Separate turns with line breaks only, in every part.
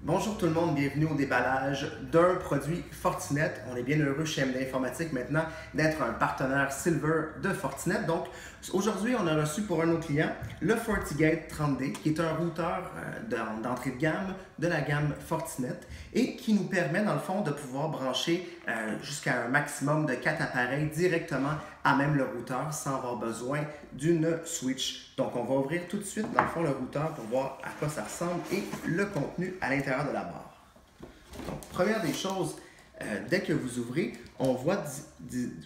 Bonjour tout le monde, bienvenue au déballage d'un produit Fortinet. On est bien heureux chez MD Informatique maintenant d'être un partenaire Silver de Fortinet. Donc aujourd'hui, on a reçu pour un de nos clients le FortiGate 30D qui est un routeur d'entrée de gamme de la gamme Fortinet et qui nous permet dans le fond de pouvoir brancher jusqu'à un maximum de 4 appareils directement à même le routeur sans avoir besoin d'une switch. Donc on va ouvrir tout de suite dans le fond le routeur pour voir à quoi ça ressemble et le contenu à l'intérieur de la barre. Donc première des choses, dès que vous ouvrez, on voit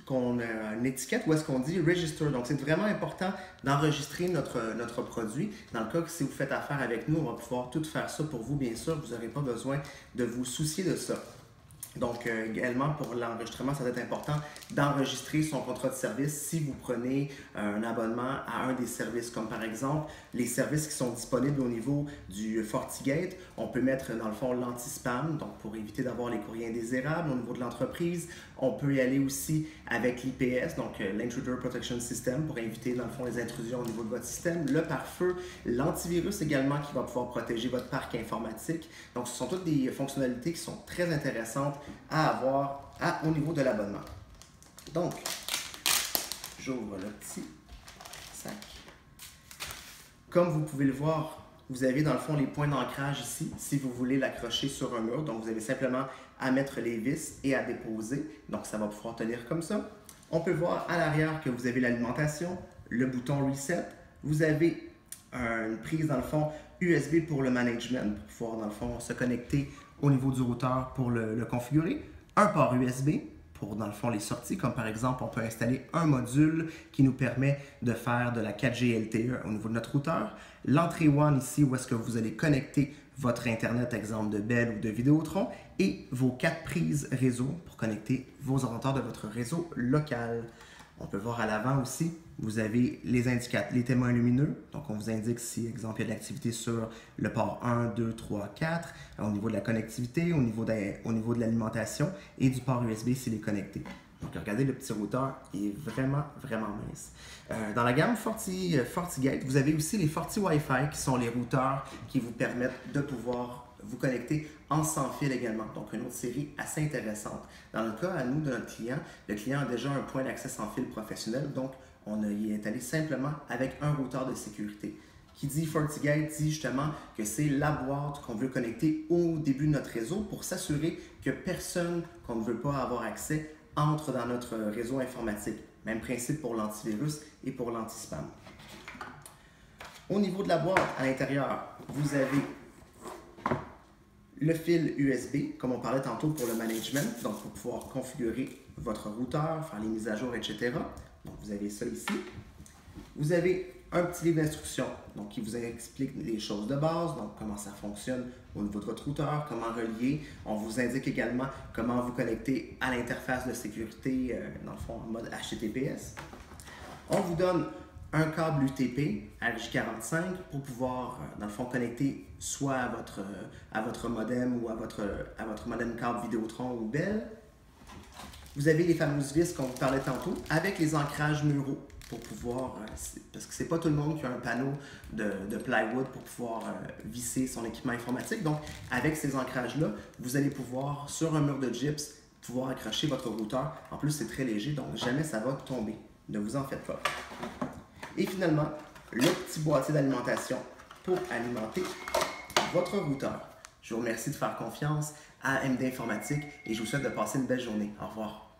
qu'on a une étiquette où est-ce qu'on dit Register. Donc c'est vraiment important d'enregistrer notre produit. Dans le cas que si vous faites affaire avec nous, on va pouvoir tout faire ça pour vous, bien sûr. Vous n'aurez pas besoin de vous soucier de ça. Donc, également, pour l'enregistrement, ça va être important d'enregistrer son contrat de service si vous prenez un abonnement à un des services, comme par exemple les services qui sont disponibles au niveau du FortiGate. On peut mettre, dans le fond, l'anti-spam, donc pour éviter d'avoir les courriers indésirables au niveau de l'entreprise. On peut y aller aussi avec l'IPS, donc l'Intruder Protection System, pour éviter, dans le fond, les intrusions au niveau de votre système. Le pare-feu, l'antivirus également, qui va pouvoir protéger votre parc informatique. Donc, ce sont toutes des fonctionnalités qui sont très intéressantes à avoir au niveau de l'abonnement. Donc, j'ouvre le petit sac. Comme vous pouvez le voir, vous avez dans le fond les points d'ancrage ici, si vous voulez l'accrocher sur un mur. Donc, vous avez simplement à mettre les vis et à déposer. Donc, ça va pouvoir tenir comme ça. On peut voir à l'arrière que vous avez l'alimentation, le bouton Reset. Vous avez une prise dans le fond USB pour le management, pour pouvoir dans le fond se connecter au niveau du routeur pour le configurer. Un port USB pour dans le fond les sorties, comme par exemple on peut installer un module qui nous permet de faire de la 4G LTE au niveau de notre routeur. L'entrée WAN ici où est-ce que vous allez connecter votre Internet, exemple de Bell ou de Vidéotron, et vos 4 prises réseau pour connecter vos ordinateurs de votre réseau local. On peut voir à l'avant aussi, vous avez les indicateurs, les témoins lumineux. Donc, on vous indique si, exemple, il y a de l'activité sur le port 1, 2, 3, 4, au niveau de la connectivité, au niveau de l'alimentation et du port USB s'il est connecté. Donc, regardez, le petit routeur il est vraiment, vraiment mince. Dans la gamme FortiGate, vous avez aussi les FortiWi-Fi qui sont les routeurs qui vous permettent de pouvoir vous connecter en sans fil également. Donc, une autre série assez intéressante. Dans le cas à nous, de notre client, le client a déjà un point d'accès sans fil professionnel. Donc, on y est allé simplement avec un routeur de sécurité. Qui dit FortiGate dit justement que c'est la boîte qu'on veut connecter au début de notre réseau pour s'assurer que personne qu'on ne veut pas avoir accès entre dans notre réseau informatique. Même principe pour l'antivirus et pour l'anti-spam. Au niveau de la boîte, à l'intérieur, vous avez le fil USB, comme on parlait tantôt pour le management, donc pour pouvoir configurer votre routeur, faire les mises à jour, etc. Donc vous avez ça ici. Vous avez un petit livre d'instructions, donc qui vous explique les choses de base, donc comment ça fonctionne au niveau de votre routeur, comment relier. On vous indique également comment vous connecter à l'interface de sécurité, dans le fond en mode HTTPS. On vous donne un câble UTP RJ45 pour pouvoir, dans le fond, connecter soit à votre modem ou à votre modem câble Vidéotron ou Bell. Vous avez les fameuses vis qu'on vous parlait tantôt avec les ancrages muraux pour pouvoir, parce que c'est pas tout le monde qui a un panneau de plywood pour pouvoir visser son équipement informatique. Donc, avec ces ancrages-là, vous allez pouvoir, sur un mur de gyps, pouvoir accrocher votre routeur. En plus, c'est très léger, donc jamais ça va tomber. Ne vous en faites pas. Et finalement, le petit boîtier d'alimentation pour alimenter votre routeur. Je vous remercie de faire confiance à MD Informatique et je vous souhaite de passer une belle journée. Au revoir.